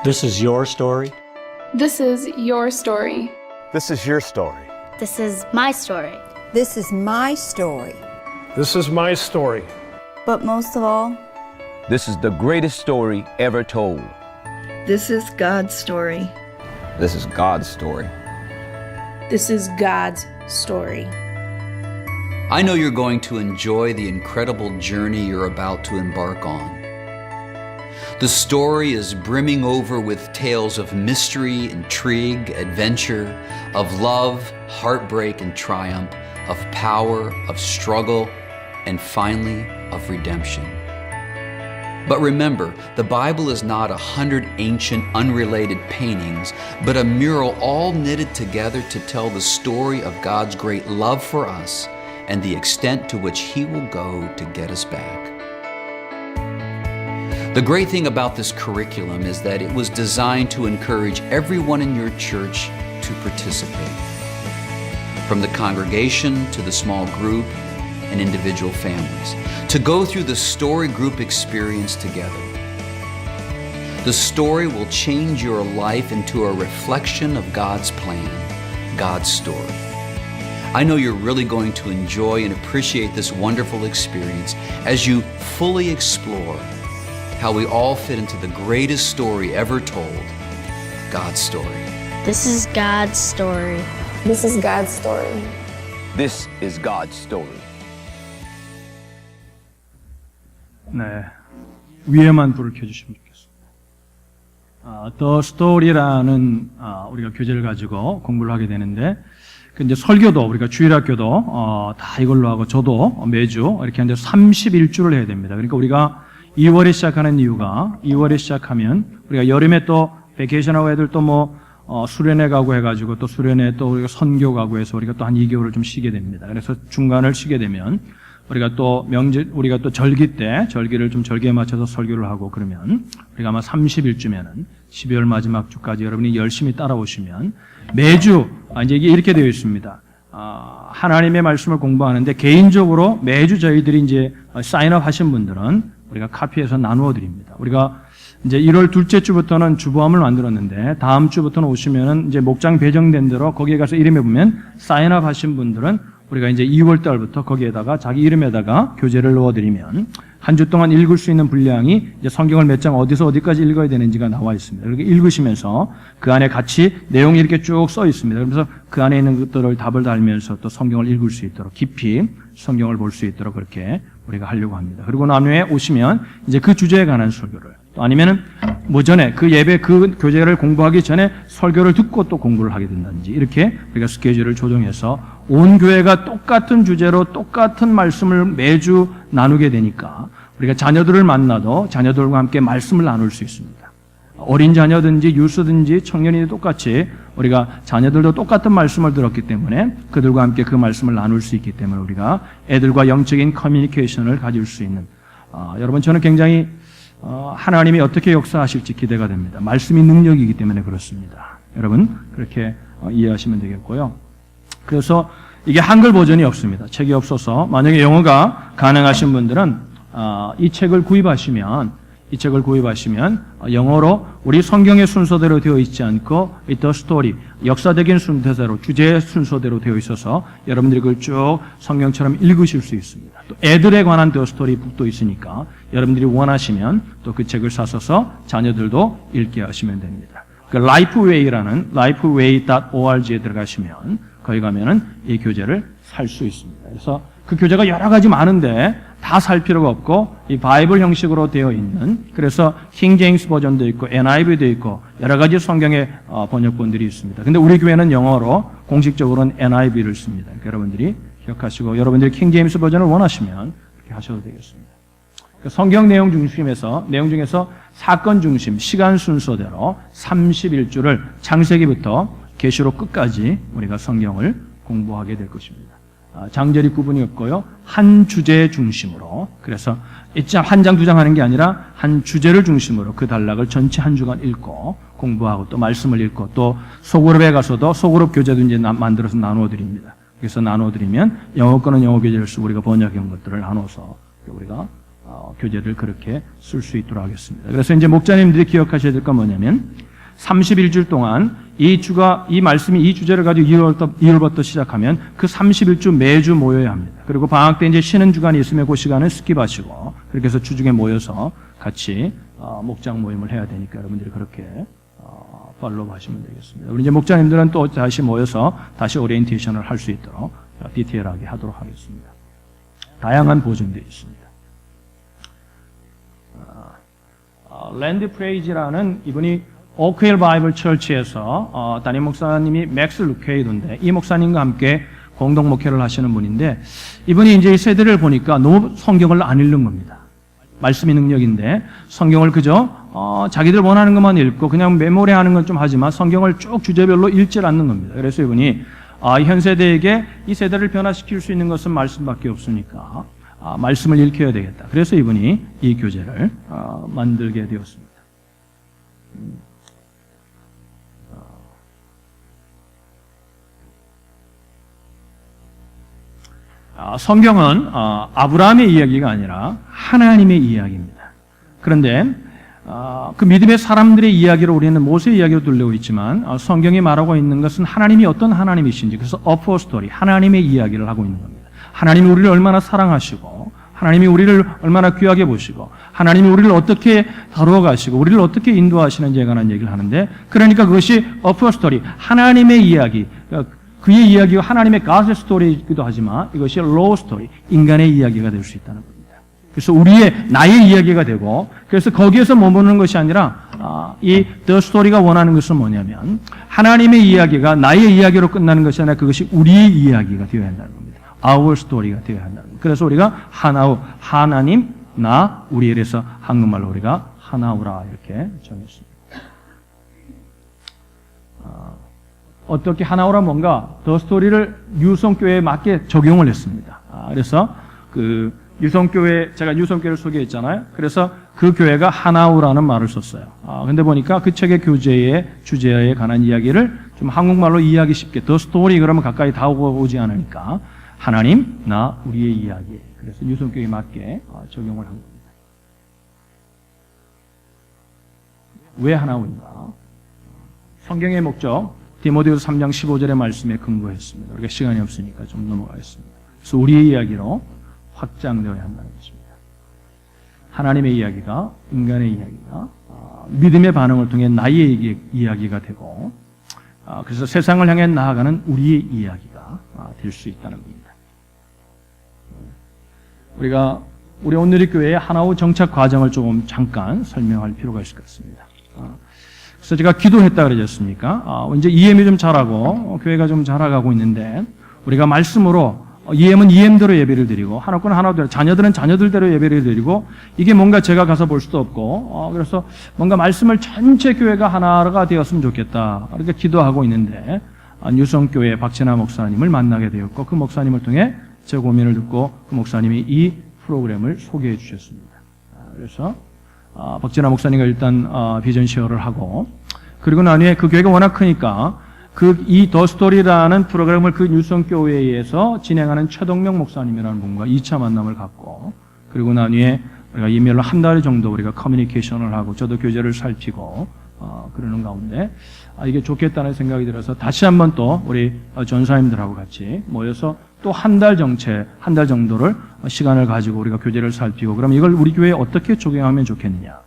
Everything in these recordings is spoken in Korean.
This is your story. This is your story. This is your story. This is my story. This is my story. This is my story. But most of all, This is the greatest story ever told. This is God's story. This is God's story. This is God's story. I know you're going to enjoy the incredible journey you're about to embark on. The story is brimming over with tales of mystery, intrigue, adventure, of love, heartbreak, and triumph, of power, of struggle, and finally, of redemption. But remember, the Bible is not 100 ancient, unrelated paintings, but a mural all knitted together to tell the story of God's great love for us and the extent to which He will go to get us back. The great thing about this curriculum is that it was designed to encourage everyone in your church to participate, from the congregation to the small group and individual families, to go through the story group experience together. The story will change your life into a reflection of God's plan, God's story. I know you're really going to enjoy and appreciate this wonderful experience as you fully explore how we all fit into the greatest story ever told, God's story. This is God's story. This is God's story. This is God's story. 네, 위에만 불을 켜주시면 좋겠습니다. The Story라는 우리가 교재를 가지고 공부를 하게 되는데, 이제 설교도 우리가 주일학교도 다 이걸로 하고 저도 매주 이렇게 하는데 31주를 해야 됩니다. 그러니까 우리가 2월에 시작하는 이유가 2월에 시작하면 우리가 여름에 또 베케이션하고 애들 또 수련회 가고 해가지고 또 수련회 또 우리가 선교 가고 해서 우리가 또 한 2개월을 좀 쉬게 됩니다. 그래서 중간을 쉬게 되면 우리가 또 우리가 또 절기 때 절기를 좀 절기에 맞춰서 설교를 하고 그러면 우리가 아마 30일쯤에는 12월 마지막 주까지 여러분이 열심히 따라오시면 매주 이제 이게 이렇게 되어 있습니다. 하나님의 말씀을 공부하는데 개인적으로 매주 저희들이 이제 사인업 하신 분들은 우리가 카피해서 나누어 드립니다. 우리가 이제 1월 둘째 주부터는 주보함을 만들었는데 다음 주부터는 오시면은 이제 목장 배정된 대로 거기에 가서 이름에 보면 사인업 하신 분들은 우리가 이제 2월 달부터 거기에다가 자기 이름에다가 교재를 넣어드리면 한 주 동안 읽을 수 있는 분량이 이제 성경을 몇 장 어디서 어디까지 읽어야 되는지가 나와 있습니다. 이렇게 읽으시면서 그 안에 같이 내용이 이렇게 쭉 써 있습니다. 그래서 그 안에 있는 것들을 답을 달면서 또 성경을 읽을 수 있도록 깊이 성경을 볼 수 있도록 그렇게 우리가 하려고 합니다. 그리고 나중에 오시면 이제 그 주제에 관한 설교를 또 아니면은 전에 그 예배 그 교재를 공부하기 전에 설교를 듣고 또 공부를 하게 된다든지 이렇게 우리가 스케줄을 조정해서 온 교회가 똑같은 주제로 똑같은 말씀을 매주 나누게 되니까 우리가 자녀들을 만나도 자녀들과 함께 말씀을 나눌 수 있습니다. 어린 자녀든지 유스든지 청년이 똑같이 우리가 자녀들도 똑같은 말씀을 들었기 때문에 그들과 함께 그 말씀을 나눌 수 있기 때문에 우리가 애들과 영적인 커뮤니케이션을 가질 수 있는 여러분 저는 굉장히 하나님이 어떻게 역사하실지 기대가 됩니다. 말씀이 능력이기 때문에 그렇습니다. 여러분 그렇게 이해하시면 되겠고요. 그래서 이게 한글 버전이 없습니다. 책이 없어서 만약에 영어가 가능하신 분들은 이 책을 구입하시면 영어로 우리 성경의 순서대로 되어 있지 않고 The Story, 역사적인 순서대로 주제 순서대로 되어 있어서 여러분들이 그걸 쭉 성경처럼 읽으실 수 있습니다. 또 애들에 관한 The Story 북도 있으니까 여러분들이 원하시면 또 그 책을 사셔서 자녀들도 읽게 하시면 됩니다. 그 Lifeway라는 lifeway.org에 들어가시면 거기 가면은 이 교재를 살 수 있습니다. 그래서 그 교재가 여러 가지 많은데 다 살 필요가 없고 이 바이블 형식으로 되어 있는 그래서 킹 제임스 버전도 있고 NIV도 있고 여러 가지 성경의 번역본들이 있습니다. 근데 우리 교회는 영어로 공식적으로는 NIV를 씁니다. 그러니까 여러분들이 기억하시고 여러분들이 킹 제임스 버전을 원하시면 그렇게 하셔도 되겠습니다. 그러니까 성경 내용 중에서 사건 중심 시간 순서대로 31주를 창세기부터 계시록 끝까지 우리가 성경을 공부하게 될 것입니다. 장절이 구분이 없고요. 한 주제 중심으로 그래서 한 장 두 장 하는 게 아니라 한 주제를 중심으로 그 단락을 전체 한 주간 읽고 공부하고 또 말씀을 읽고 또 소그룹에 가서도 소그룹 교재도 이제 만들어서 나누어 드립니다. 그래서 나누어 드리면 영어 거는 영어 교재를 쓰고 우리가 번역한 것들을 나눠서 우리가 교재를 그렇게 쓸 수 있도록 하겠습니다. 그래서 이제 목자님들이 기억하셔야 될 건 뭐냐면 31주 동안 이 말씀이 이 주제를 가지고 2월부터 시작하면 그 31주 매주 모여야 합니다. 그리고 방학 때 이제 쉬는 주간이 있으면 그 시간을 스킵하시고 그렇게 해서 주중에 모여서 같이 목장 모임을 해야 되니까 여러분들이 그렇게 팔로우 하시면 되겠습니다. 우리 이제 목자님들은 또 다시 모여서 다시 오리엔테이션을 할 수 있도록 디테일하게 하도록 하겠습니다. 다양한 보존되어 있습니다. 랜디 프레이지라는 이분이 오크힐 바이블 처치에서 담임 목사님이 맥스 루케이도인데 이 목사님과 함께 공동 목회를 하시는 분인데 이분이 이제 이 세대를 보니까 너무 성경을 안 읽는 겁니다. 말씀이 능력인데 성경을 그저 자기들 원하는 것만 읽고 그냥 메모리하는 건 좀 하지만 성경을 쭉 주제별로 읽지 않는 겁니다. 그래서 이분이 현 세대에게 이 세대를 변화시킬 수 있는 것은 말씀밖에 없으니까 말씀을 읽혀야 되겠다. 그래서 이분이 이 교재를 만들게 되었습니다. 성경은 아브라함의 이야기가 아니라 하나님의 이야기입니다. 그런데 그 믿음의 사람들의 이야기로 우리는 모세의 이야기로 들려고 있지만 성경이 말하고 있는 것은 하나님이 어떤 하나님이신지 그래서 어퍼 스토리 하나님의 이야기를 하고 있는 겁니다. 하나님이 우리를 얼마나 사랑하시고 하나님이 우리를 얼마나 귀하게 보시고 하나님이 우리를 어떻게 다루어 가시고 우리를 어떻게 인도하시는지에 관한 얘기를 하는데 그러니까 그것이 어퍼 스토리 하나님의 이야기 그의 이야기가 하나님의 가스 스토리이기도 하지만 이것이 로우 스토리 인간의 이야기가 될 수 있다는 겁니다. 그래서 나의 이야기가 되고 그래서 거기에서 머무르는 것이 아니라 이 더 스토리가 원하는 것은 뭐냐면 하나님의 이야기가 나의 이야기로 끝나는 것이 아니라 그것이 우리의 이야기가 되어야 한다는 겁니다. Our story가 되어야 한다는 겁니다. 그래서 우리가 하나님, 나, 우리 이래서 한국말로 우리가 하나우라 이렇게 정했습니다. 어떻게 하나우라 뭔가 더 스토리를 유성교회에 맞게 적용을 했습니다. 그래서 그 제가 유성교회를 소개했잖아요. 그래서 그 교회가 하나우라는 말을 썼어요. 근데 보니까 그 책의 교재의 주제에 관한 이야기를 좀 한국말로 이해하기 쉽게 더 스토리 그러면 가까이 다가오지 않으니까 하나님, 나, 우리의 이야기. 그래서 유성교회에 맞게 적용을 한 겁니다. 왜 하나우인가? 성경의 목적 디모데후서 3장 15절의 말씀에 근거했습니다. 우리가 시간이 없으니까 좀 넘어가겠습니다. 그래서 우리의 이야기로 확장되어야 한다는 것입니다. 하나님의 이야기가 인간의 이야기가 믿음의 반응을 통해 나의 이야기가 되고 그래서 세상을 향해 나아가는 우리의 이야기가 될 수 있다는 겁니다. 우리 오늘의 교회의 하나우 정착 과정을 조금 잠깐 설명할 필요가 있을 것 같습니다. 그래서 제가 기도했다 그러셨습니까? 이제 EM이 좀 잘하고 교회가 좀 잘아가고 있는데 우리가 말씀으로 EM은 EM대로 예배를 드리고 하나꾼은 하나대로 자녀들은 자녀들대로 예배를 드리고 이게 뭔가 제가 가서 볼 수도 없고 그래서 뭔가 말씀을 전체 교회가 하나가 되었으면 좋겠다 이렇게 기도하고 있는데 유성교회 박진아 목사님을 만나게 되었고 그 목사님을 통해 제 고민을 듣고 그 목사님이 이 프로그램을 소개해 주셨습니다. 그래서 박진아 목사님과 일단 비전 쉐어를 하고 그리고 나중에 그 교회가 워낙 크니까 이 더 스토리라는 프로그램을 그 유성교회에서 진행하는 최동명 목사님이라는 분과 2차 만남을 갖고 그리고 나중에 우리가 이메일로 한 달 정도 우리가 커뮤니케이션을 하고 저도 교재를 살피고 그러는 가운데 이게 좋겠다는 생각이 들어서 다시 한번 또 우리 전사님들하고 같이 모여서 또 한 달 정도를 시간을 가지고 우리가 교재를 살피고 그럼 이걸 우리 교회에 어떻게 적용하면 좋겠느냐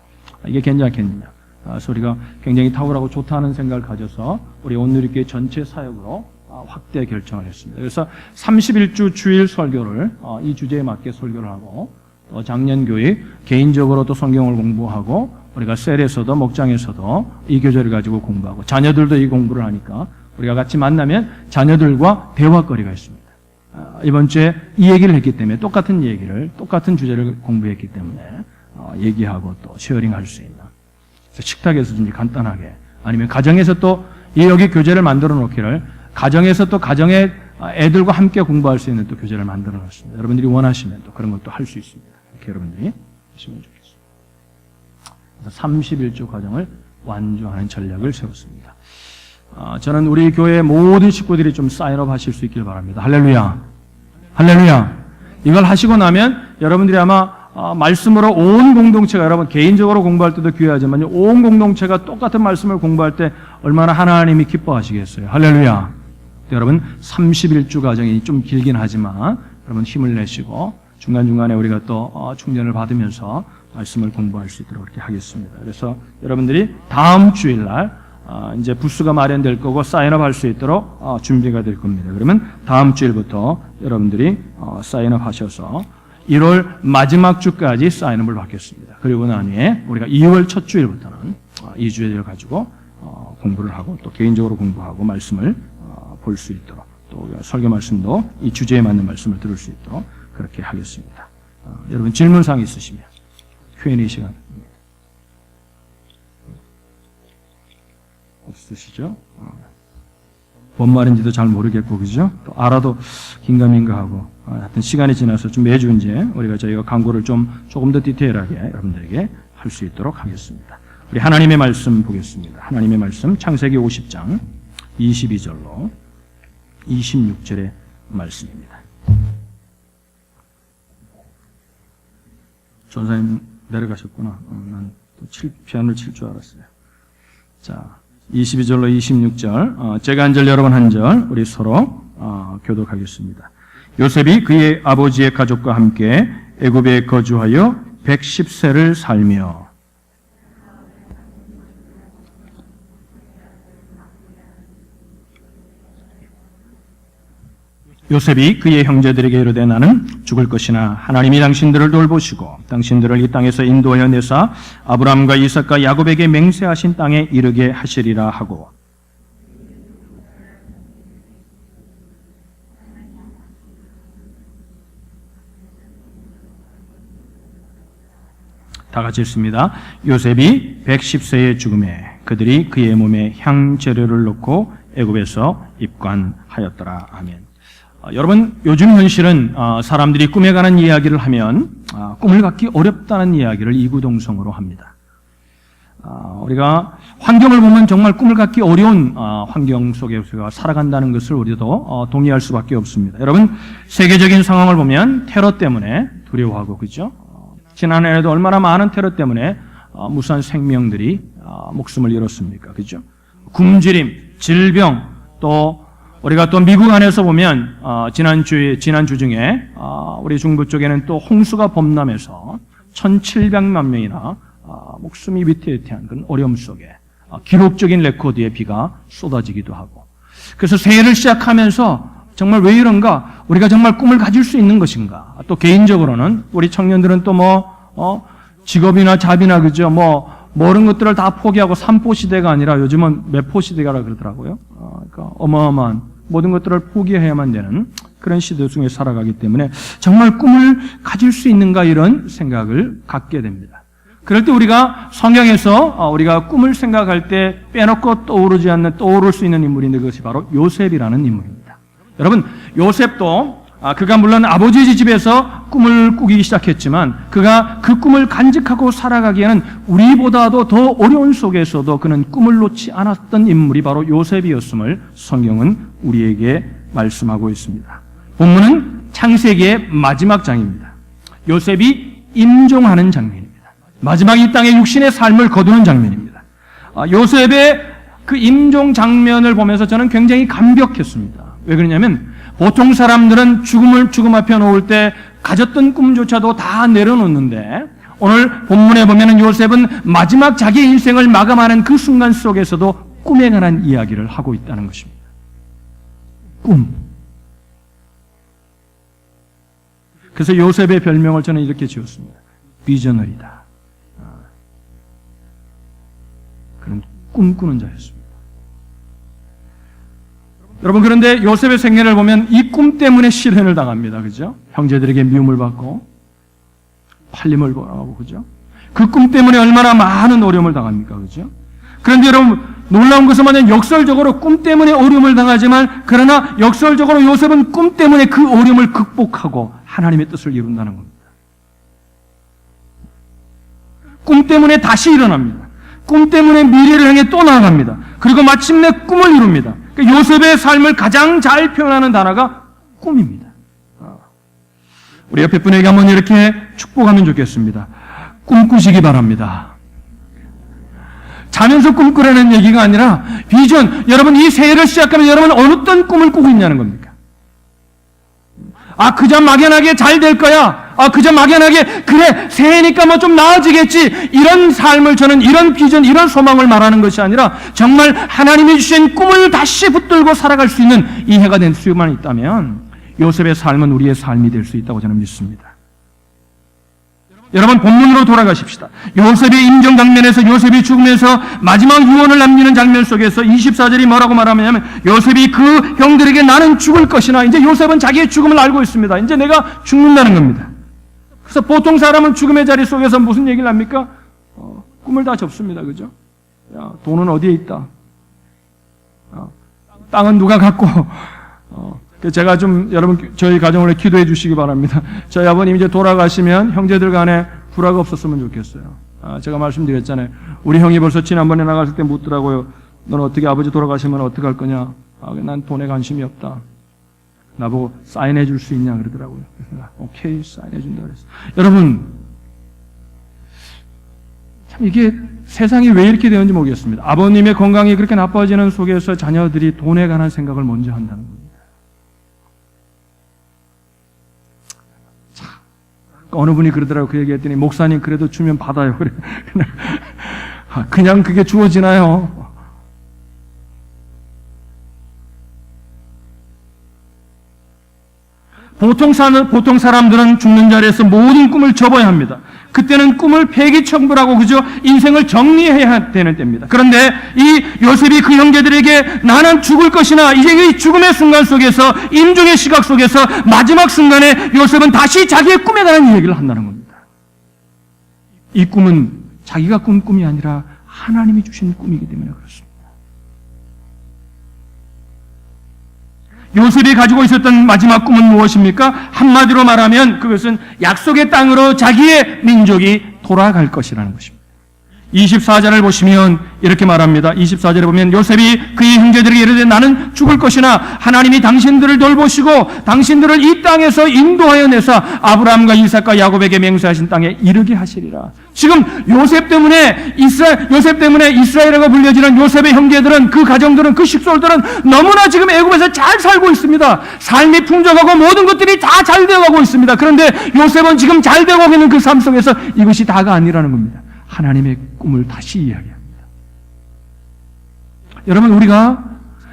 이게 괜찮겠느냐 그래서 우리가 굉장히 탁월하고 좋다는 생각을 가져서 우리 온누리교회 전체 사역으로 확대 결정을 했습니다. 그래서 31주 주일 설교를 이 주제에 맞게 설교를 하고 또 작년 교회 개인적으로도 성경을 공부하고 우리가 셀에서도 목장에서도 이 교재를 가지고 공부하고 자녀들도 이 공부를 하니까 우리가 같이 만나면 자녀들과 대화거리가 있습니다. 이번 주에 이 얘기를 했기 때문에 똑같은 주제를 공부했기 때문에 얘기하고 또 쉐어링할 수 있는 식탁에서든지 간단하게 아니면 가정에서 또 여기 교재를 만들어 놓기를 가정에서 또 가정의 애들과 함께 공부할 수 있는 또 교재를 만들어 놨습니다. 여러분들이 원하시면 또 그런 것도 할 수 있습니다. 이렇게 여러분들이 하시면 좋겠습니다. 그래서 31주 과정을 완주하는 전략을 세웠습니다. 저는 우리 교회 모든 식구들이 좀 사인업 하실 수 있길 바랍니다. 할렐루야. 할렐루야. 이걸 하시고 나면 여러분들이 아마 말씀으로 온 공동체가, 여러분 개인적으로 공부할 때도 귀하지만요, 온 공동체가 똑같은 말씀을 공부할 때 얼마나 하나님이 기뻐하시겠어요. 할렐루야. 여러분 31주 과정이 좀 길긴 하지만 여러분 힘을 내시고 중간중간에 우리가 또 충전을 받으면서 말씀을 공부할 수 있도록 그렇게 하겠습니다. 그래서 여러분들이 다음 주일날 이제 부스가 마련될 거고 사인업 할 수 있도록 준비가 될 겁니다. 그러면 다음 주일부터 여러분들이 사인업 하셔서 1월 마지막 주까지 사인업을 받겠습니다. 그리고 난 후에 우리가 2월 첫 주일부터는 이 주제를 가지고 공부를 하고 또 개인적으로 공부하고 말씀을 볼 수 있도록 또 설교 말씀도 이 주제에 맞는 말씀을 들을 수 있도록 그렇게 하겠습니다. 여러분 질문사항 있으시면 Q&A 시간 없으시죠? 뭔 말인지도 잘 모르겠고, 그죠? 또 알아도 긴가민가하고, 하여튼 시간이 지나서 좀 매주 이제 저희가 광고를 조금 더 디테일하게 여러분들에게 할 수 있도록 하겠습니다. 우리 하나님의 말씀 보겠습니다. 하나님의 말씀 창세기 50장 22절로 26절의 말씀입니다. 전사님 내려가셨구나. 난 또 피아노를 칠 줄 알았어요. 자, 22절로 26절, 제가 한 절 여러분 한 절 우리 서로 교독하겠습니다. 요셉이 그의 아버지의 가족과 함께 애굽에 거주하여 110세를 살며 요셉이 그의 형제들에게 이르되 나는 죽을 것이나 하나님이 당신들을 돌보시고 당신들을 이 땅에서 인도하여 내사 아브라함과 이삭과 야곱에게 맹세하신 땅에 이르게 하시리라 하고 다 같이 읽습니다. 요셉이 110세의 죽음에 그들이 그의 몸에 향재료를 넣고 애굽에서 입관하였더라. 아멘. 여러분 요즘 현실은 사람들이 꿈에 관한 이야기를 하면 꿈을 갖기 어렵다는 이야기를 이구동성으로 합니다. 우리가 환경을 보면 정말 꿈을 갖기 어려운 환경 속에서 살아간다는 것을 우리도 동의할 수밖에 없습니다. 여러분 세계적인 상황을 보면 테러 때문에 두려워하고, 그죠? 지난해에도 얼마나 많은 테러 때문에 무수한 생명들이 목숨을 잃었습니까? 그죠? 굶주림, 질병, 또 우리가 또 미국 안에서 보면 지난주 중에 우리 중부 쪽에는 또 홍수가 범람해서 1,700만 명이나 목숨이 위태위태한 그런 어려움 속에 기록적인 레코드의 비가 쏟아지기도 하고, 그래서 새해를 시작하면서 정말 왜 이런가? 우리가 정말 꿈을 가질 수 있는 것인가? 또 개인적으로는 우리 청년들은 또 직업이나 잡이나, 그죠? 모든 것들을 다 포기하고 삼포 시대가 아니라 요즘은 매포 시대가 그러더라고요. 그러니까 어마어마한 모든 것들을 포기해야만 되는 그런 시대 중에 살아가기 때문에 정말 꿈을 가질 수 있는가 이런 생각을 갖게 됩니다. 그럴 때 우리가 성경에서 우리가 꿈을 생각할 때 빼놓고 떠오를 수 있는 인물인데 그것이 바로 요셉이라는 인물입니다. 여러분 요셉도 그가 물론 아버지 집에서 꿈을 꾸기 시작했지만 그가 그 꿈을 간직하고 살아가기에는 우리보다도 더 어려운 속에서도 그는 꿈을 놓지 않았던 인물이 바로 요셉이었음을 성경은 우리에게 말씀하고 있습니다. 본문은 창세기의 마지막 장입니다. 요셉이 임종하는 장면입니다. 마지막 이 땅의 육신의 삶을 거두는 장면입니다. 요셉의 그 임종 장면을 보면서 저는 굉장히 감격했습니다. 왜 그러냐면 보통 사람들은 죽음 앞에 놓을 때 가졌던 꿈조차도 다 내려놓는데 오늘 본문에 보면 요셉은 마지막 자기의 인생을 마감하는 그 순간 속에서도 꿈에 관한 이야기를 하고 있다는 것입니다. 꿈. 그래서 요셉의 별명을 저는 이렇게 지었습니다. 비저너리다. 그는 꿈꾸는 자였습니다. 여러분 그런데 요셉의 생애를 보면 이 꿈 때문에 실현을 당합니다. 그죠? 형제들에게 미움을 받고 팔림을 벌하고, 그죠? 그 꿈 때문에 얼마나 많은 어려움을 당합니까? 그죠? 그런데 여러분 놀라운 것은 뭐냐면 역설적으로 꿈 때문에 어려움을 당하지만 그러나 역설적으로 요셉은 꿈 때문에 그 어려움을 극복하고 하나님의 뜻을 이룬다는 겁니다. 꿈 때문에 다시 일어납니다. 꿈 때문에 미래를 향해 또 나아갑니다. 그리고 마침내 꿈을 이룹니다. 요셉의 삶을 가장 잘 표현하는 단어가 꿈입니다. 우리 옆에 분에게 한번 이렇게 축복하면 좋겠습니다. 꿈꾸시기 바랍니다. 자면서 꿈꾸라는 얘기가 아니라 비전, 여러분 이 새해를 시작하면 여러분 어떤 꿈을 꾸고 있냐는 겁니까? 그저 막연하게 잘 될 거야. 그저 막연하게 그래 새해니까 뭐 좀 나아지겠지. 이런 삶을 저는 이런 비전, 이런 소망을 말하는 것이 아니라 정말 하나님이 주신 꿈을 다시 붙들고 살아갈 수 있는 이 해가 될 수만 있다면 요셉의 삶은 우리의 삶이 될 수 있다고 저는 믿습니다. 여러분 본문으로 돌아가십시다. 요셉의 임종 장면에서 요셉이 죽으면서 마지막 유언을 남기는 장면 속에서 24절이 뭐라고 말하냐면 요셉이 그 형들에게 나는 죽을 것이나 이제 요셉은 자기의 죽음을 알고 있습니다. 이제 내가 죽는다는 겁니다. 그래서 보통 사람은 죽음의 자리 속에서 무슨 얘기를 합니까? 꿈을 다 접습니다. 그죠? 야, 돈은 어디에 있다? 땅은 누가 갖고? 제가 좀 여러분 저희 가정을 위해 기도해 주시기 바랍니다. 저희 아버님 이제 돌아가시면 형제들 간에 불화가 없었으면 좋겠어요. 제가 말씀드렸잖아요. 우리 형이 벌써 지난번에 나갔을 때 묻더라고요. 너는 어떻게 아버지 돌아가시면 어떻게 할 거냐? 난 돈에 관심이 없다. 나보고 사인해 줄 수 있냐 그러더라고요. 그래서 오케이 사인해 준다 그랬어요. 여러분 참 이게 세상이 왜 이렇게 되는지 모르겠습니다. 아버님의 건강이 그렇게 나빠지는 속에서 자녀들이 돈에 관한 생각을 먼저 한다는 겁니다. 어느 분이 그러더라고요. 그 얘기했더니 목사님 그래도 주면 받아요. 그래. 그냥 그게 주어지나요? 보통 사람들은 죽는 자리에서 모든 꿈을 접어야 합니다. 그때는 꿈을 폐기청구라고 그죠? 인생을 정리해야 되는 때입니다. 그런데 이 요셉이 그 형제들에게 나는 죽을 것이나 이제 이 죽음의 순간 속에서 임종의 시각 속에서 마지막 순간에 요셉은 다시 자기의 꿈에 관한 얘기를 한다는 겁니다. 이 꿈은 자기가 꾼 꿈이 아니라 하나님이 주신 꿈이기 때문에 그렇습니다. 요셉이 가지고 있었던 마지막 꿈은 무엇입니까? 한마디로 말하면 그것은 약속의 땅으로 자기의 민족이 돌아갈 것이라는 것입니다. 24절을 보시면 이렇게 말합니다. 24절에 보면 요셉이 그의 형제들에게 이르되 나는 죽을 것이나 하나님이 당신들을 돌보시고 당신들을 이 땅에서 인도하여 내사 아브라함과 이삭과 야곱에게 맹세하신 땅에 이르게 하시리라. 지금 요셉 때문에 이스라엘이라고 불려지는 요셉의 형제들은 그 가정들은 그 식솔들은 너무나 지금 애굽에서 잘 살고 있습니다. 삶이 풍족하고 모든 것들이 다 잘 되어가고 있습니다. 그런데 요셉은 지금 잘 되고 있는 그 삶 속에서 이것이 다가 아니라는 겁니다. 하나님의 꿈을 다시 이야기합니다. 여러분 우리가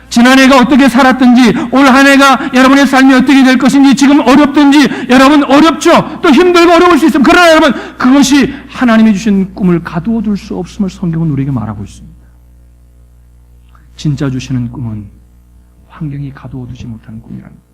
지난해가 어떻게 살았든지 올 한 해가 여러분의 삶이 어떻게 될 것인지 지금 어렵든지 여러분 어렵죠. 또 힘들고 어려울 수 있습니다. 그러나 여러분 그것이 하나님이 주신 꿈을 가두어 둘 수 없음을 성경은 우리에게 말하고 있습니다. 진짜 주시는 꿈은 환경이 가두어 두지 못하는 꿈이라는 겁니다.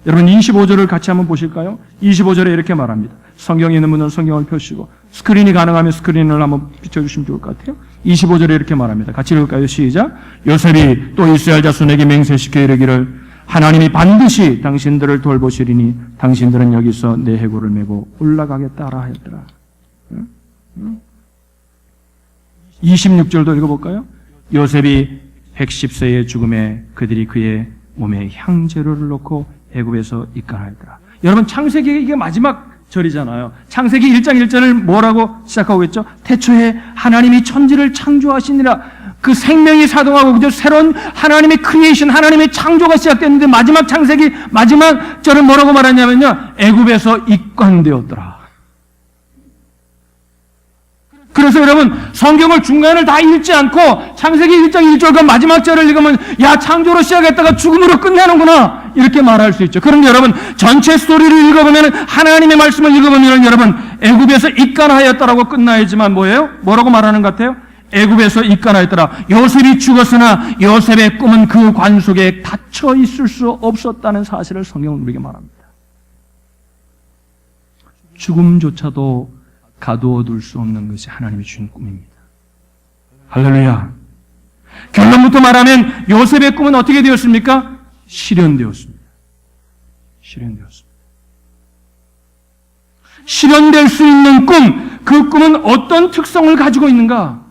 여러분 25절을 같이 한번 보실까요? 25절에 이렇에 말합니다. 성경에 있는 분은 성경을 펴시고 스크린이 가능하면 스크린을 한번 비춰주시면 좋을 것 같아요. 25절에 이렇게 말합니다. 같이 읽을까요? 시작. 요셉이 또 이스라엘 자손에게 맹세시켜 이르기를 하나님이 반드시 당신들을 돌보시리니 당신들은 여기서 내 해골을 메고 올라가겠다라 하였더라. 26절도 읽어볼까요? 요셉이 110세의 죽음에 그들이 그의 몸에 향재료를 넣고 애굽에서 입간하였더라. 여러분 창세기 이게 마지막 절이잖아요. 창세기 1장 1절을 뭐라고 시작하고 있죠? 태초에 하나님이 천지를 창조하시니라. 그 생명이 사동하고 그저 새로운 하나님의 크리에이션, 하나님의 창조가 시작됐는데 마지막 창세기 마지막 절은 뭐라고 말하냐면요. 애굽에서 입간되었더라. 그래서 여러분 성경을 중간을 다 읽지 않고 창세기 1장 1절 그 마지막 절을 읽으면 야 창조로 시작했다가 죽음으로 끝내는구나 이렇게 말할 수 있죠. 그런데 여러분 전체 스토리를 읽어보면 하나님의 말씀을 읽어보면 여러분 애굽에서 입간하였다라고 끝나야지만 뭐예요? 뭐라고 말하는 것 같아요? 애굽에서 입간하였더라. 요셉이 죽었으나 요셉의 꿈은 그 관 속에 닫혀 있을 수 없었다는 사실을 성경은 우리에게 말합니다. 죽음조차도 가두어 둘 수 없는 것이 하나님이 주신 꿈입니다. 할렐루야. 결론부터 말하면 요셉의 꿈은 어떻게 되었습니까? 실현되었습니다. 실현될 수 있는 꿈, 그 꿈은 어떤 특성을 가지고 있는가?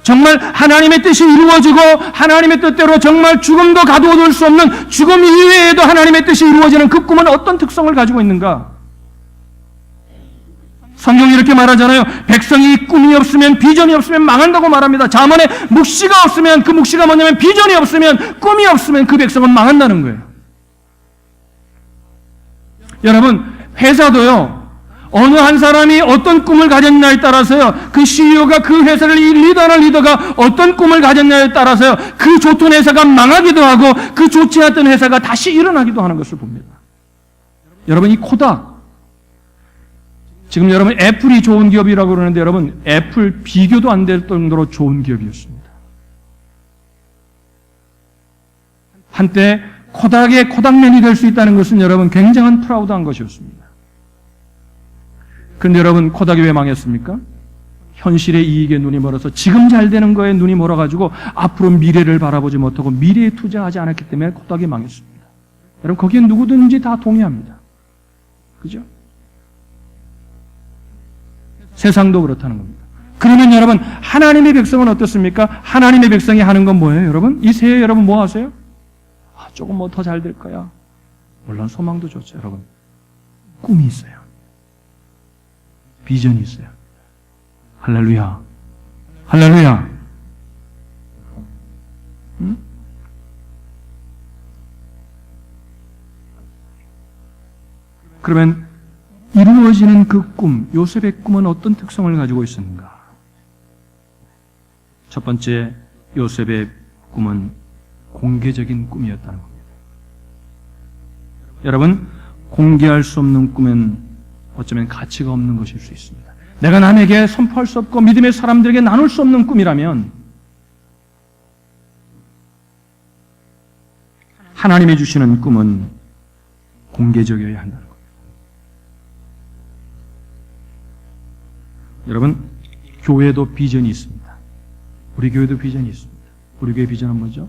정말 하나님의 뜻이 이루어지고 하나님의 뜻대로 정말 죽음도 가두어둘 수 없는 죽음 이외에도 하나님의 뜻이 이루어지는 그 꿈은 어떤 특성을 가지고 있는가? 성경이 이렇게 말하잖아요. 백성이 꿈이 없으면 비전이 없으면 망한다고 말합니다. 잠언에 묵시가 없으면 그 묵시가 뭐냐면 비전이 없으면 꿈이 없으면 그 백성은 망한다는 거예요. 여러분 회사도요. 어느 한 사람이 어떤 꿈을 가졌냐에 따라서요. 그 CEO가 그 회사를 리더하는 리더가 어떤 꿈을 가졌냐에 따라서요. 그 좋던 회사가 망하기도 하고 그 좋지 않던 회사가 다시 일어나기도 하는 것을 봅니다. 여러분 이 코닥 지금 여러분 애플이 좋은 기업이라고 그러는데 여러분 애플 비교도 안 될 정도로 좋은 기업이었습니다. 한때 코닥의 코닥맨이 될 수 있다는 것은 여러분 굉장한 프라우드한 것이었습니다. 그런데 여러분 코닥이 왜 망했습니까? 현실의 이익에 눈이 멀어서 지금 잘 되는 거에 눈이 멀어가지고 앞으로 미래를 바라보지 못하고 미래에 투자하지 않았기 때문에 코닥이 망했습니다. 여러분 거기에 누구든지 다 동의합니다. 그죠? 세상도 그렇다는 겁니다. 그러면 여러분 하나님의 백성은 어떻습니까? 하나님의 백성이 하는 건 뭐예요 여러분? 이 새해 여러분 뭐 하세요? 조금 뭐 더 잘 될 거야. 물론 소망도 좋죠 여러분. 꿈이 있어요. 비전이 있어요. 할렐루야. 할렐루야. 응? 그러면 이루어지는 그 꿈, 요셉의 꿈은 어떤 특성을 가지고 있었는가? 첫 번째, 요셉의 꿈은 공개적인 꿈이었다는 겁니다. 여러분, 공개할 수 없는 꿈은 어쩌면 가치가 없는 것일 수 있습니다. 내가 남에게 선포할 수 없고 믿음의 사람들에게 나눌 수 없는 꿈이라면 하나님이 주시는 꿈은 공개적이어야 한다는 겁니다. 여러분, 교회도 비전이 있습니다. 우리 교회도 비전이 있습니다. 우리 교회 비전은 뭐죠?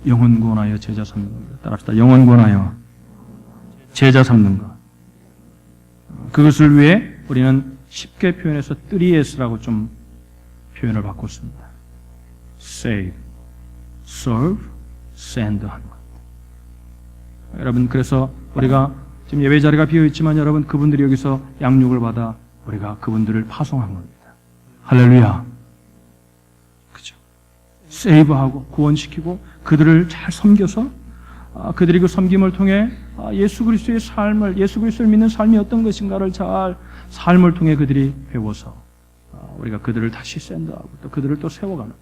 영혼 구원하여 제자 삼는 겁니다. 따라합시다. 영혼 구원하여 제자 삼는 것. 그것을 위해 우리는 쉽게 표현해서 3S라고 좀 표현을 바꿨습니다. Save, Serve, Send 하는 것. 여러분 그래서 우리가 지금 예배 자리가 비어있지만 여러분 그분들이 여기서 양육을 받아 우리가 그분들을 파송한 겁니다. 할렐루야. 그죠? 세이브하고 구원시키고 그들을 잘 섬겨서 그들이 그 섬김을 통해 예수 그리스도의 삶을, 예수 그리스도를 믿는 삶이 어떤 것인가를 잘 삶을 통해 그들이 배워서 우리가 그들을 다시 샌드하고 또 그들을 또 세워가는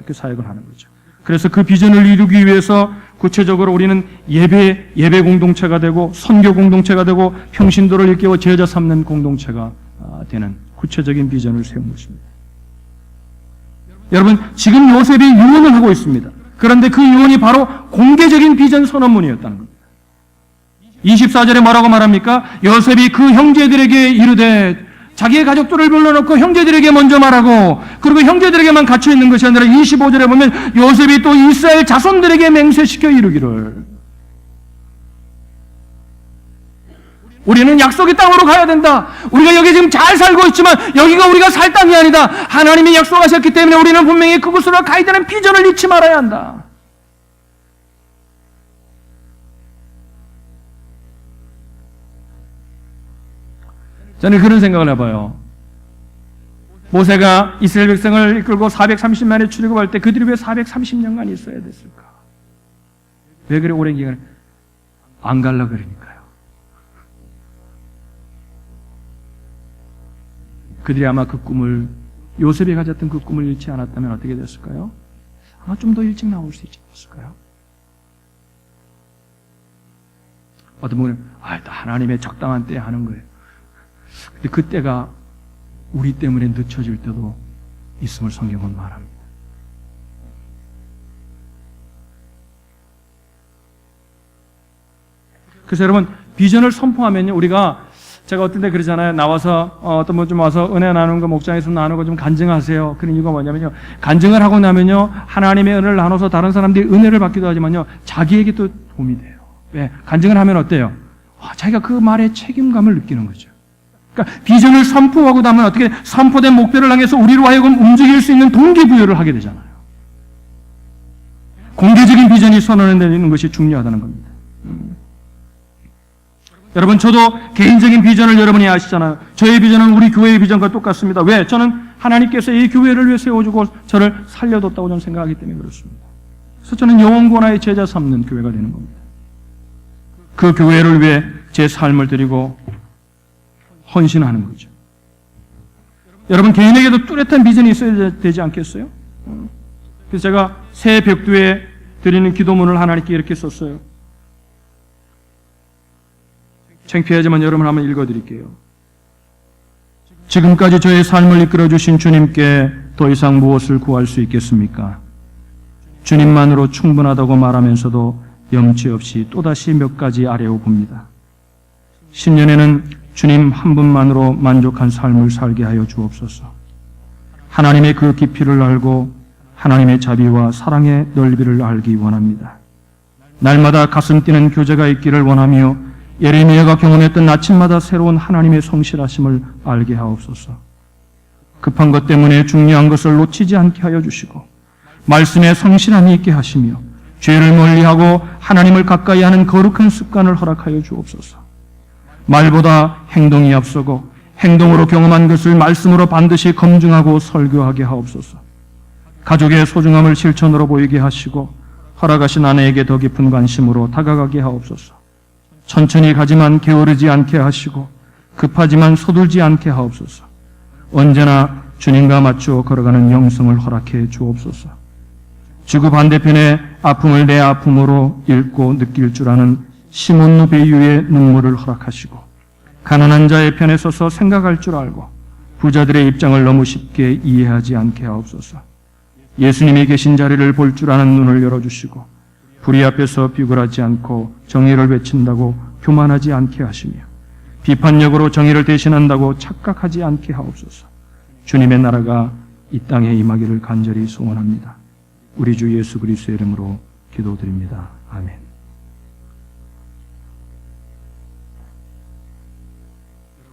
그 사역을 하는 거죠. 그래서 그 비전을 이루기 위해서 구체적으로 우리는 예배 공동체가 되고 선교 공동체가 되고 평신도를 일깨워 제자 삼는 공동체가 되는 구체적인 비전을 세운 것입니다. 여러분 지금 요셉이 유언을 하고 있습니다. 그런데 그 유언이 바로 공개적인 비전 선언문이었다는 겁니다. 24절에 뭐라고 말합니까? 요셉이 그 형제들에게 이르되 자기의 가족들을 불러놓고 형제들에게 먼저 말하고 그리고 형제들에게만 갇혀있는 것이 아니라 25절에 보면 요셉이 또 이스라엘 자손들에게 맹세시켜 이루기를 우리는 약속의 땅으로 가야 된다. 우리가 여기 지금 잘 살고 있지만 여기가 우리가 살 땅이 아니다. 하나님이 약속하셨기 때문에 우리는 분명히 그곳으로 가야 되는 비전을 잊지 말아야 한다. 저는 그런 생각을 해봐요. 모세가 이스라엘 백성을 이끌고 430만에 출애굽할 때 그들이 왜 430년간 있어야 됐을까? 왜 그래 오랜 기간을 안 갈라 그러니까요. 그들이 아마 그 꿈을 요셉이 가졌던 그 꿈을 잃지 않았다면 어떻게 됐을까요? 아마 좀 더 일찍 나올 수 있지 않았을까요? 어떤 분은 하나님의 적당한 때에 하는 거예요. 근데 그 때가 우리 때문에 늦춰질 때도 있음을 성경은 말합니다. 그래서 여러분 비전을 선포하면요 우리가 제가 어떤 데 그러잖아요. 나와서 어떤 분 좀 와서 은혜 나누는 거 목장에서 나누고 좀 간증하세요. 그런 이유가 뭐냐면요. 간증을 하고 나면요 하나님의 은혜를 나눠서 다른 사람들이 은혜를 받기도 하지만요 자기에게 또 도움이 돼요. 왜? 간증을 하면 어때요? 자기가 그 말에 책임감을 느끼는 거죠. 그러니까 비전을 선포하고 나면 어떻게 선포된 목표를 향해서 우리로 하여금 움직일 수 있는 동기부여를 하게 되잖아요. 공개적인 비전이 선언되는 것이 중요하다는 겁니다. 여러분, 저도 개인적인 비전을 여러분이 아시잖아요. 저의 비전은 우리 교회의 비전과 똑같습니다. 왜? 저는 하나님께서 이 교회를 위해 세워주고 저를 살려뒀다고 저는 생각하기 때문에 그렇습니다. 그래서 저는 영원권하의 제자 삼는 교회가 되는 겁니다. 그 교회를 위해 제 삶을 드리고 헌신하는 거죠. 여러분, 개인에게도 뚜렷한 비전이 있어야 되지 않겠어요? 그래서 제가 새 벽두에 드리는 기도문을 하나님께 이렇게 썼어요. 창피하지만 여러분 한번 읽어드릴게요. 지금까지 저의 삶을 이끌어주신 주님께 더 이상 무엇을 구할 수 있겠습니까? 주님만으로 충분하다고 말하면서도 염치 없이 또다시 몇 가지 아래오 봅니다. 10년에는 주님 한 분만으로 만족한 삶을 살게 하여 주옵소서. 하나님의 그 깊이를 알고 하나님의 자비와 사랑의 넓이를 알기 원합니다. 날마다 가슴 뛰는 교제가 있기를 원하며 예레미야가 경험했던 아침마다 새로운 하나님의 성실하심을 알게 하옵소서. 급한 것 때문에 중요한 것을 놓치지 않게 하여 주시고 말씀에 성실함이 있게 하시며 죄를 멀리하고 하나님을 가까이 하는 거룩한 습관을 허락하여 주옵소서. 말보다 행동이 앞서고 행동으로 경험한 것을 말씀으로 반드시 검증하고 설교하게 하옵소서. 가족의 소중함을 실천으로 보이게 하시고 허락하신 아내에게 더 깊은 관심으로 다가가게 하옵소서. 천천히 가지만 게으르지 않게 하시고 급하지만 서둘지 않게 하옵소서. 언제나 주님과 맞추어 걸어가는 영성을 허락해 주옵소서. 지구 반대편의 아픔을 내 아픔으로 읽고 느낄 줄 아는 시몬 누베유의 눈물을 허락하시고 가난한 자의 편에 서서 생각할 줄 알고 부자들의 입장을 너무 쉽게 이해하지 않게 하옵소서. 예수님이 계신 자리를 볼 줄 아는 눈을 열어주시고 불의 앞에서 비굴하지 않고 정의를 외친다고 교만하지 않게 하시며 비판력으로 정의를 대신한다고 착각하지 않게 하옵소서. 주님의 나라가 이 땅에 임하기를 간절히 소원합니다. 우리 주 예수 그리스도의 이름으로 기도드립니다. 아멘.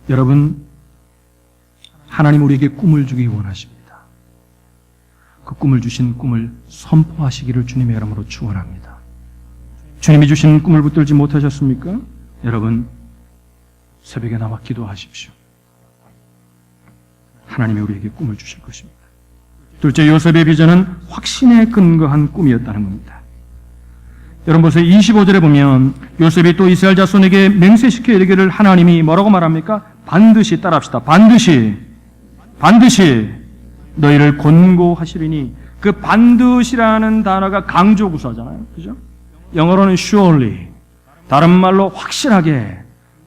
여러분, 하나님 우리에게 꿈을 주기 원하십니다. 그 꿈을 주신 꿈을 선포하시기를 주님의 이름으로 축원합니다. 주님이 주신 꿈을 붙들지 못하셨습니까? 여러분, 새벽에 나와 기도하십시오. 하나님이 우리에게 꿈을 주실 것입니다. 둘째, 요셉의 비전은 확신에 근거한 꿈이었다는 겁니다. 여러분 보세요. 25절에 보면 요셉이 또 이스라엘 자손에게 맹세시켜 이르기를 하나님이 뭐라고 말합니까? 반드시 따라합시다. 반드시 너희를 권고하시리니, 그 반드시라는 단어가 강조 구사잖아요. 그죠? 영어로는 surely, 다른 말로 확실하게.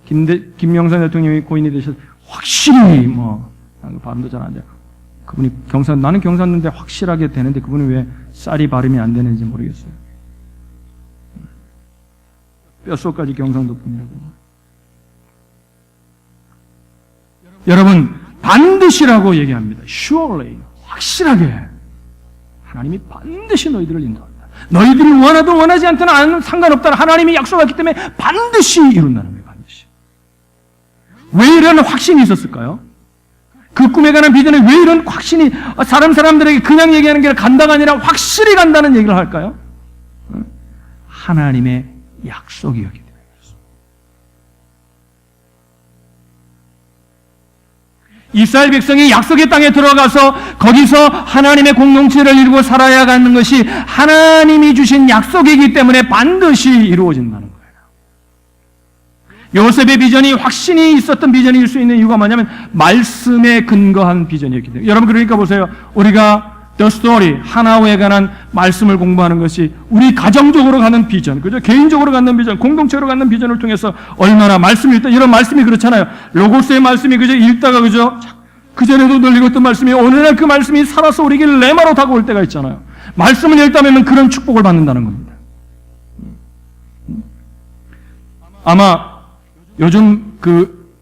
김영삼 대통령이 고인이 되셔서 확실히 발음도 잘 안 돼요. 그분이 나는 경상도인데 확실하게 되는데 그분이 왜 쌀이 발음이 안 되는지 모르겠어요. 뼛속까지 경상도 분이라고. 여러분, 반드시라고 얘기합니다. surely, 확실하게. 하나님이 반드시 너희들을 인도한다. 너희들이 원하든 원하지 않든 상관없다. 하나님이 약속했기 때문에 반드시 이룬다는 거예요. 반드시. 왜 이런 확신이 있었을까요? 그 꿈에 관한 비전에 왜 이런 확신이, 사람들에게 그냥 얘기하는 게 간다가 아니라 확실히 간다는 얘기를 할까요? 하나님의 약속이었기 때문에 그렇습니다. 이스라엘 백성이 약속의 땅에 들어가서 거기서 하나님의 공동체를 이루고 살아야 하는 것이 하나님이 주신 약속이기 때문에 반드시 이루어진다는 거예요. 요셉의 비전이 확신이 있었던 비전일 수 있는 이유가 뭐냐면 말씀에 근거한 비전이었기 때문에. 여러분, 그러니까 보세요. 우리가 The Story, 하나오에 관한 말씀을 공부하는 것이 우리 가정적으로 가는 비전, 그죠? 개인적으로 갖는 비전, 공동체로 갖는 비전을 통해서 얼마나 말씀이 있다. 이런 말씀이 그렇잖아요. 로고스의 말씀이 그죠? 읽다가 그죠? 그전에도 늘 읽었던 말씀이 어느 날 그 말씀이 살아서 우리에게 레마로 다가올 때가 있잖아요. 말씀을 읽다면 그런 축복을 받는다는 겁니다. 아마 요즘 그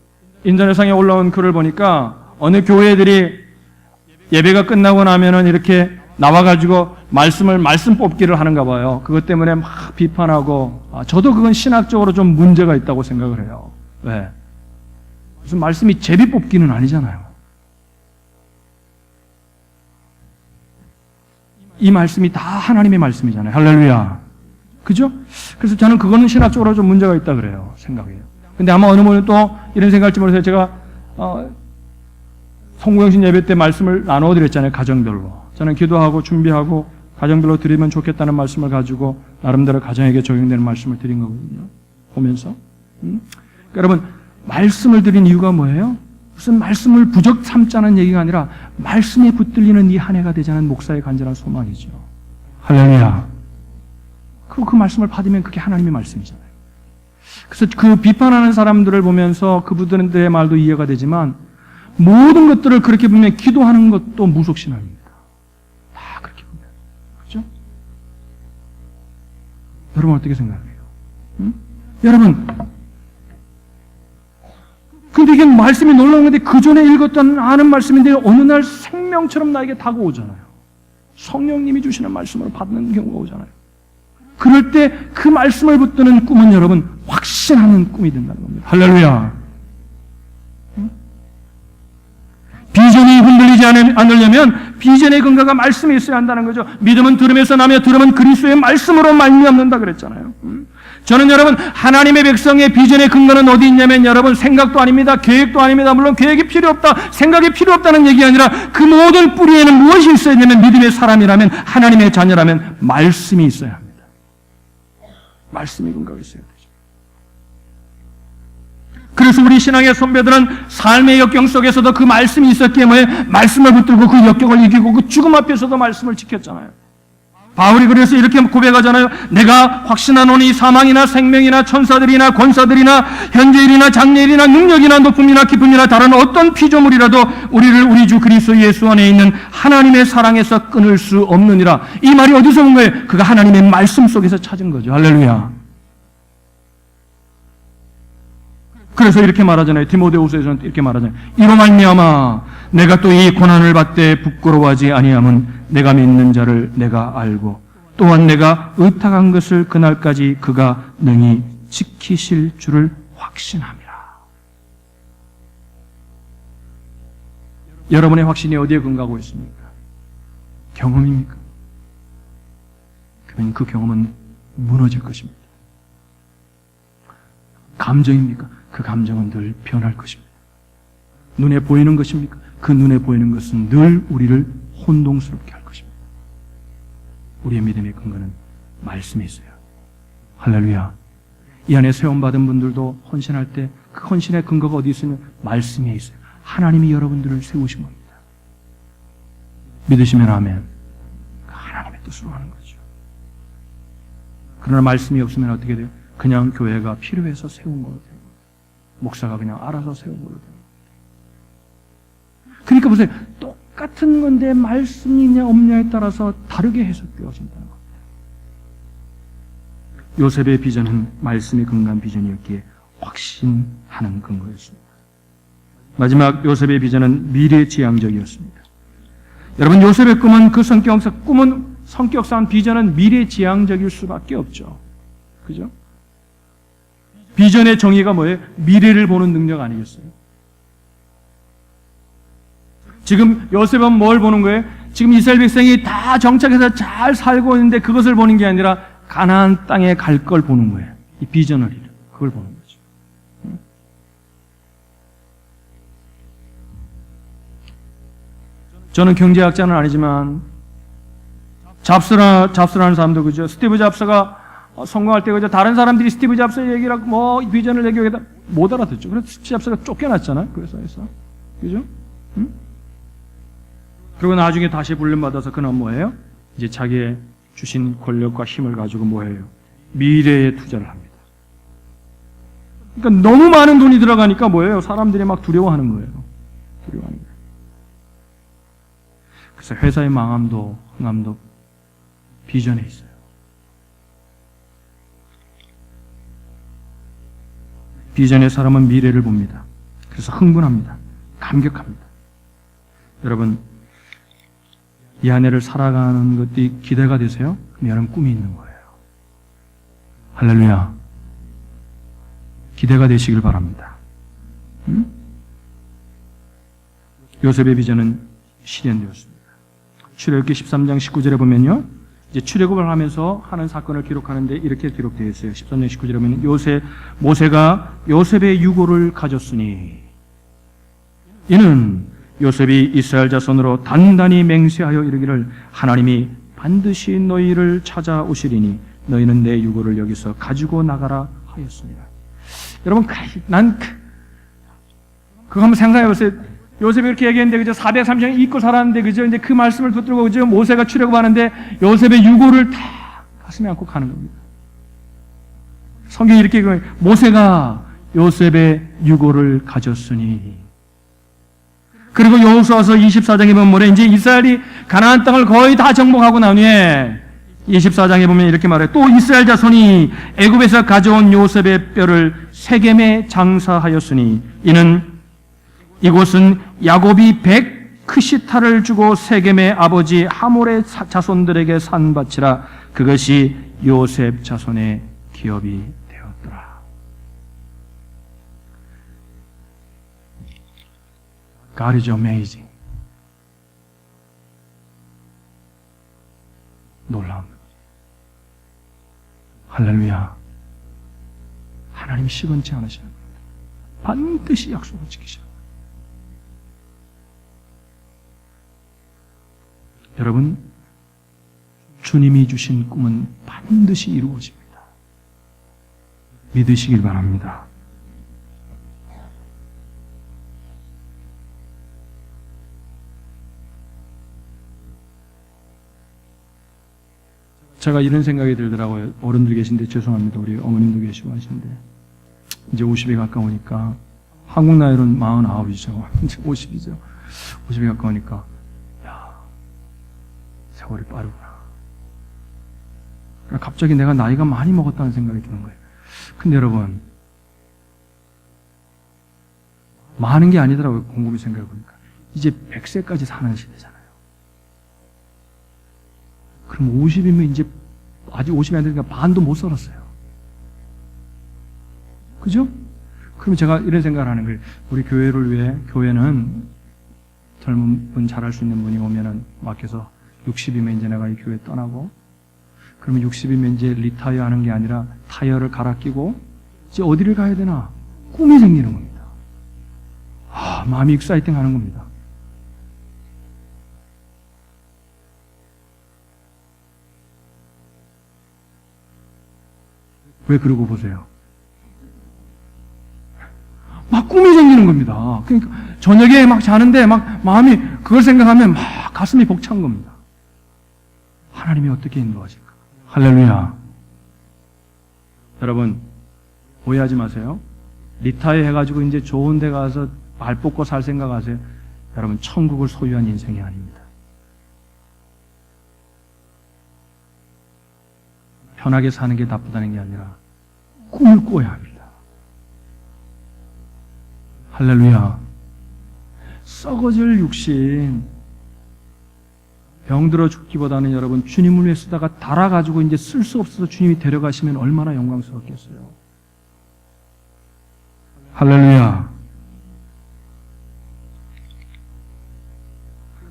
인터넷상에 올라온 글을 보니까 어느 교회들이 예배가 끝나고 나면은 이렇게 나와가지고 말씀 뽑기를 하는가 봐요. 그것 때문에 막 비판하고, 저도 그건 신학적으로 좀 문제가 있다고 생각을 해요. 왜? 무슨 말씀이 제비 뽑기는 아니잖아요. 이 말씀이 다 하나님의 말씀이잖아요. 할렐루야. 그죠? 그래서 저는 그거는 신학적으로 좀 문제가 있다 그래요. 생각해요. 근데 아마 어느 분은 또 이런 생각할지 모르겠어요. 제가 성구영신 예배 때 말씀을 나눠드렸잖아요. 가정별로. 저는 기도하고 준비하고 가정별로 드리면 좋겠다는 말씀을 가지고 나름대로 가정에게 적용되는 말씀을 드린 거거든요. 보면서. 그러니까 여러분, 말씀을 드린 이유가 뭐예요? 무슨 말씀을 부적 삼자는 얘기가 아니라 말씀에 붙들리는 이 한 해가 되자는 목사의 간절한 소망이죠. 할렐루야. 그 말씀을 받으면 그게 하나님의 말씀이잖아요. 그래서 그 비판하는 사람들을 보면서 그분들의 말도 이해가 되지만 모든 것들을 그렇게 보면 기도하는 것도 무속신앙입니다. 다 그렇게 보면. 그죠? 여러분 어떻게 생각해요? 응? 여러분, 근데 이게 말씀이 놀라운 건데 그 전에 읽었던 아는 말씀인데 어느 날 생명처럼 나에게 다가오잖아요. 성령님이 주시는 말씀을 받는 경우가 오잖아요. 그럴 때 그 말씀을 붙드는 꿈은 여러분 확신하는 꿈이 된다는 겁니다. 할렐루야. 비전이 흔들리지 않으려면 비전의 근거가 말씀에 있어야 한다는 거죠. 믿음은 들음에서 나며 들음은 그리스도의 말씀으로 말미암는다 그랬잖아요. 저는 여러분 하나님의 백성의 비전의 근거는 어디 있냐면 여러분 생각도 아닙니다. 계획도 아닙니다. 물론 계획이 필요 없다. 생각이 필요 없다는 얘기가 아니라 그 모든 뿌리에는 무엇이 있어야 되냐면 믿음의 사람이라면 하나님의 자녀라면 말씀이 있어야 합니다. 말씀이 근거가 있어야 되죠. 그래서 우리 신앙의 선배들은 삶의 역경 속에서도 그 말씀이 있었기에 뭐에 말씀을 붙들고 그 역경을 이기고 그 죽음 앞에서도 말씀을 지켰잖아요. 바울이 그래서 이렇게 고백하잖아요. 내가 확신하노니 사망이나 생명이나 천사들이나 권사들이나 현재일이나 장래일이나 능력이나 높음이나 깊음이나 다른 어떤 피조물이라도 우리를 우리 주 그리스도 예수 안에 있는 하나님의 사랑에서 끊을 수 없느니라. 이 말이 어디서 온 거예요? 그가 하나님의 말씀 속에서 찾은 거죠. 할렐루야. 그래서 이렇게 말하잖아요. 디모데후서에서는 이렇게 말하잖아요. 이로 말미암아 내가 또 이 고난을 받되 부끄러워하지 아니함은 내가 믿는 자를 내가 알고 또한 내가 의탁한 것을 그날까지 그가 능히 지키실 줄을 확신함이라. 여러분의 확신이 어디에 근거하고 있습니까? 경험입니까? 그러면 그 경험은 무너질 것입니다. 감정입니까? 그 감정은 늘 변할 것입니다. 눈에 보이는 것입니까? 그 눈에 보이는 것은 늘 우리를 혼동스럽게 할 것입니다. 우리의 믿음의 근거는 말씀에 있어요. 할렐루야. 이 안에 세움받은 분들도 헌신할 때 그 헌신의 근거가 어디 있으면 말씀에 있어요. 하나님이 여러분들을 세우신 겁니다. 믿으시면 아멘. 하나님의 뜻으로 하는 거죠. 그러나 말씀이 없으면 어떻게 돼요? 그냥 교회가 필요해서 세운 거로 돼요. 목사가 그냥 알아서 세운 거로 돼요. 그러니까 보세요. 똑같은 건데 말씀이 있냐 없냐에 따라서 다르게 해석되어진다는 겁니다. 요셉의 비전은 말씀에 근거한 비전이었기에 확신하는 근거였습니다. 마지막 요셉의 비전은 미래지향적이었습니다. 여러분 요셉의 꿈은 성격상 비전은 미래지향적일 수밖에 없죠. 그죠? 비전의 정의가 뭐예요? 미래를 보는 능력 아니겠어요? 지금 요셉은 뭘 보는 거예요? 지금 이스라엘 백성이 다 정착해서 잘 살고 있는데 그것을 보는 게 아니라 가나안 땅에 갈 걸 보는 거예요. 이 비전을 그걸 보는 거죠. 저는 경제학자는 아니지만 잡스라는 사람도 그죠? 스티브 잡스가 성공할 때 그죠? 다른 사람들이 스티브 잡스의 얘기를 하고 뭐 비전을 얘기하다 못 알아듣죠. 그래서 스티브 잡스가 쫓겨났잖아요. 그 회사에서. 그죠? 응? 그리고 나중에 다시 불림받아서 그는 뭐예요? 이제 자기의 주신 권력과 힘을 가지고 뭐예요? 미래에 투자를 합니다. 그러니까 너무 많은 돈이 들어가니까 뭐예요? 사람들이 막 두려워하는 거예요. 두려워하는 거예요. 그래서 회사의 망함도 흥함도 비전에 있어요. 비전의 사람은 미래를 봅니다. 그래서 흥분합니다. 감격합니다. 여러분, 이 한 해를 살아가는 것이 기대가 되세요? 그럼 여러분 꿈이 있는 거예요. 할렐루야. 기대가 되시길 바랍니다. 요셉의 비전은 실현되었습니다. 출애굽기 13장 19절에 보면요. 이제 출애굽을 하면서 하는 사건을 기록하는데 이렇게 기록되어 있어요. 13장 19절에 보면 모세가 요셉의 유고를 가졌으니 이는 요셉이 이스라엘 자손으로 단단히 맹세하여 이르기를 하나님이 반드시 너희를 찾아오시리니 너희는 내 유고를 여기서 가지고 나가라 하였습니다. 여러분, 그거 한번 생각해 보세요. 요셉이 이렇게 얘기했는데, 그죠? 430년 잊고 살았는데, 그죠? 이제 그 말씀을 붙들고, 그죠? 모세가 출애굽하는데, 요셉의 유고를 다 가슴에 안고 가는 겁니다. 성경이 이렇게, 모세가 요셉의 유고를 가졌으니, 그리고 여호수아서 24장에 보면 뭐래? 이제 이스라엘이 가나안 땅을 거의 다 정복하고 난 후에, 24장에 보면 이렇게 말해요. 또 이스라엘 자손이 애굽에서 가져온 요셉의 뼈를 세겜에 장사하였으니 이는 이곳은 야곱이 100크시타를 주고 세겜의 아버지 하몰의 자손들에게 산 밭이라 그것이 요셉 자손의 기업이 되었더라. God is amazing. 놀라운. 할렐루야. 하나님이 시건치 않으시는 겁니다. 반드시 약속을 지키셔. 여러분, 주님이 주신 꿈은 반드시 이루어집니다. 믿으시길 바랍니다. 제가 이런 생각이 들더라고요. 어른들 계신데 죄송합니다. 우리 어머님도 계시고 하시는데 이제 50에 가까우니까 한국 나이로는 49이죠. 이제 50이죠. 50에 가까우니까 야, 세월이 빠르구나. 갑자기 내가 나이가 많이 먹었다는 생각이 드는 거예요. 근데 여러분, 많은 게 아니더라고요. 곰곰이 생각해 보니까. 이제 100세까지 사는 시대잖아요. 그럼 50이면 이제 아직 50이 안 되니까 반도 못 살았어요. 그죠? 그럼 제가 이런 생각을 하는 거예요. 우리 교회를 위해, 교회는 젊은 분 잘할 수 있는 분이 오면은 맡겨서 60이면 이제 내가 이 교회 떠나고, 그러면 60이면 이제 리타이어 하는 게 아니라 타이어를 갈아 끼고 이제 어디를 가야 되나 꿈이 생기는 겁니다. 마음이 익사이팅 하는 겁니다. 왜 그러고 보세요? 막 꿈이 생기는 겁니다. 그러니까 저녁에 막 자는데 막 마음이 그걸 생각하면 막 가슴이 벅찬 겁니다. 하나님이 어떻게 인도하실까? 할렐루야. 여러분, 오해하지 마세요. 리타이어 해가지고 이제 좋은 데 가서 발 뻗고 살 생각하세요. 여러분, 천국을 소유한 인생이 아닙니다. 편하게 사는 게 나쁘다는 게 아니라 꿈을 꿔야 합니다. 할렐루야. 썩어질 육신, 병들어 죽기보다는 여러분 주님을 위해 쓰다가 달아가지고 이제 쓸 수 없어서 주님이 데려가시면 얼마나 영광스럽겠어요. 할렐루야.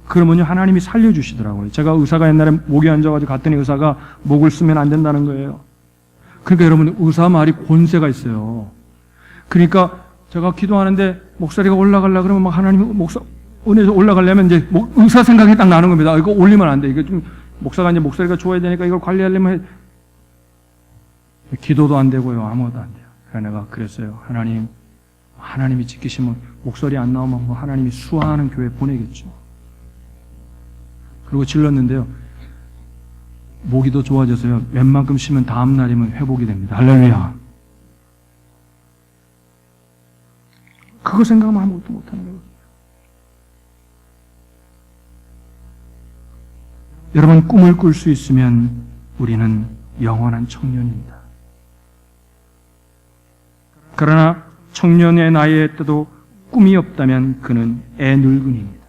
그러면요, 하나님이 살려주시더라고요. 제가 의사가 옛날에 목에 앉아가지고 갔더니 의사가 목을 쓰면 안 된다는 거예요. 그러니까 여러분, 의사 말이 권세가 있어요. 그러니까 제가 기도하는데 목소리가 올라가려고 그러면 막 하나님이 은혜에서 올라가려면 이제 의사 생각이 딱 나는 겁니다. 이거 올리면 안 돼. 이거 좀 목사가 이제 목소리가 좋아야 되니까 이걸 관리하려면 기도도 안 되고요. 아무것도 안 돼요. 그래서 내가 그랬어요. 하나님이 지키시면 목소리 안 나오면 뭐 하나님이 수화하는 교회 보내겠죠. 그리고 질렀는데요. 목이 더 좋아져서요. 웬만큼 쉬면 다음 날이면 회복이 됩니다. 할렐루야. 그거 생각하면 아무것도 못하는 거예요. 여러분, 꿈을 꿀 수 있으면 우리는 영원한 청년입니다. 그러나 청년의 나이에 때도 꿈이 없다면 그는 애늙은입니다.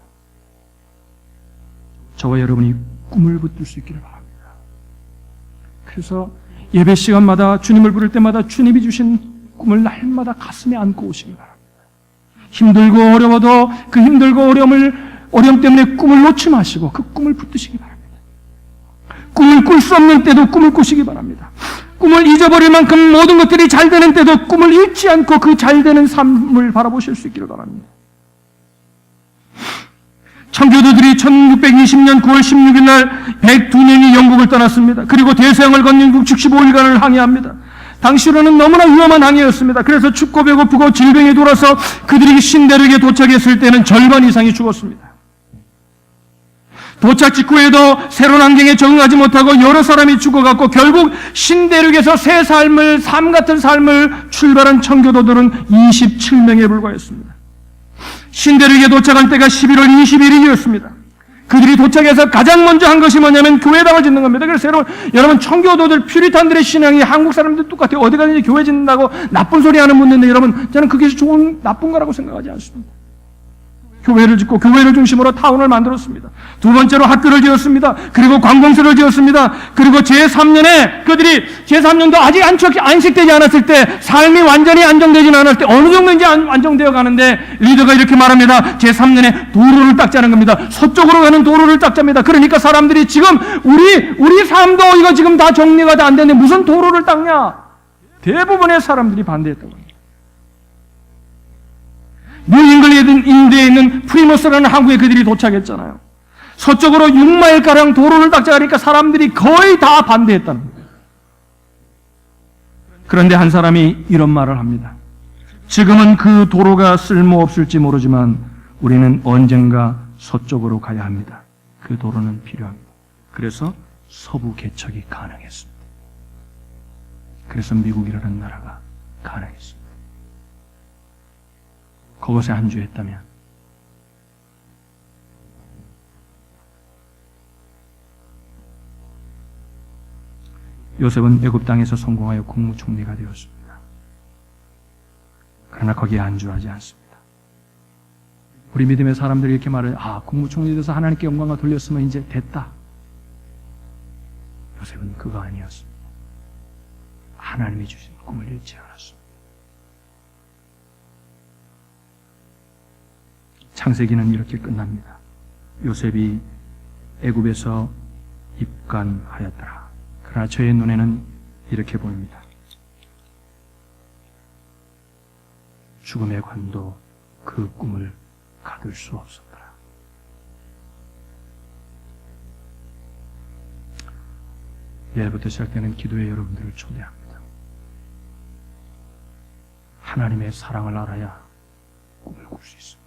저와 여러분이 꿈을 붙들 수 있기를 바랍니다. 그래서 예배 시간마다 주님을 부를 때마다 주님이 주신 꿈을 날마다 가슴에 안고 오시기 바랍니다. 힘들고 어려워도 그 힘들고 어려움 때문에 꿈을 놓지 마시고 그 꿈을 붙드시기 바랍니다. 꿈을 꿀 수 없는 때도 꿈을 꾸시기 바랍니다. 꿈을 잊어버릴 만큼 모든 것들이 잘 되는 때도 꿈을 잃지 않고 그 잘 되는 삶을 바라보실 수 있기를 바랍니다. 청교도들이 1620년 9월 16일 날 102명이 영국을 떠났습니다. 그리고 대서양을 건너 65일간을 항해합니다. 당시로는 너무나 위험한 항해였습니다. 그래서 춥고 배고프고 질병이 돌아서 그들이 신대륙에 도착했을 때는 절반 이상이 죽었습니다. 도착 직후에도 새로운 환경에 적응하지 못하고 여러 사람이 죽어갔고 결국 신대륙에서 새 삶을, 삶 같은 삶을 출발한 청교도들은 27명에 불과했습니다. 신대륙에 도착할 때가 11월 21일이었습니다. 그들이 도착해서 가장 먼저 한 것이 뭐냐면 교회당을 짓는 겁니다. 그래서 여러분 청교도들, 퓨리탄들의 신앙이 한국 사람들 똑같아요. 어디 가든지 교회 짓는다고 나쁜 소리 하는 분들인데 여러분 저는 그게 나쁜 거라고 생각하지 않습니다. 교회를 짓고 교회를 중심으로 타운을 만들었습니다. 두 번째로 학교를 지었습니다. 그리고 관공서를 지었습니다. 그리고 제3년에 그들이 제3년도 아직 안식되지 않았을 때 삶이 완전히 안정되지는 않았을 때 어느 정도인지 안정되어 가는데 리더가 이렇게 말합니다. 제3년에 도로를 닦자는 겁니다. 서쪽으로 가는 도로를 닦자입니다. 그러니까 사람들이 지금 우리 삶도 이거 지금 다 정리가 안 되는데 무슨 도로를 닦냐? 대부분의 사람들이 반대했다고 합니다. 뉴잉글랜드에 있는 프리머스라는 항구에 그들이 도착했잖아요. 서쪽으로 6마일가량 도로를 닦자 하니까 사람들이 거의 다 반대했다는 거예요. 그런데 한 사람이 이런 말을 합니다. 지금은 그 도로가 쓸모없을지 모르지만 우리는 언젠가 서쪽으로 가야 합니다. 그 도로는 필요합니다. 그래서 서부 개척이 가능했습니다. 그래서 미국이라는 나라가 가능했습니다. 그것에 안주했다면 요셉은 애굽 땅에서 성공하여 국무총리가 되었습니다. 그러나 거기에 안주하지 않습니다. 우리 믿음의 사람들이 이렇게 말해요. 국무총리 돼서 하나님께 영광을 돌렸으면 이제 됐다. 요셉은 그거 아니었습니다. 하나님이 주신 꿈을 잃지 않았습니다. 창세기는 이렇게 끝납니다. 요셉이 애굽에서 입간하였더라. 그러나 저의 눈에는 이렇게 보입니다. 죽음의 관도 그 꿈을 가둘 수 없었더라. 내일부터 시작되는 기도에 여러분들을 초대합니다. 하나님의 사랑을 알아야 꿈을 꿀 수 있습니다.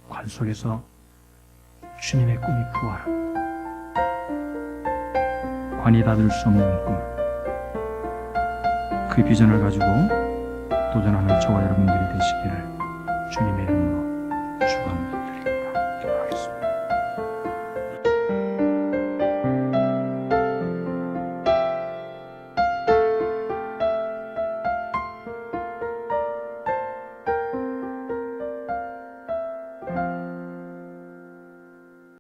관 속에서 주님의 꿈이 부활합니다. 관이 닫을 수 없는 꿈, 그 비전을 가지고 도전하는 저와 여러분들이 되시기를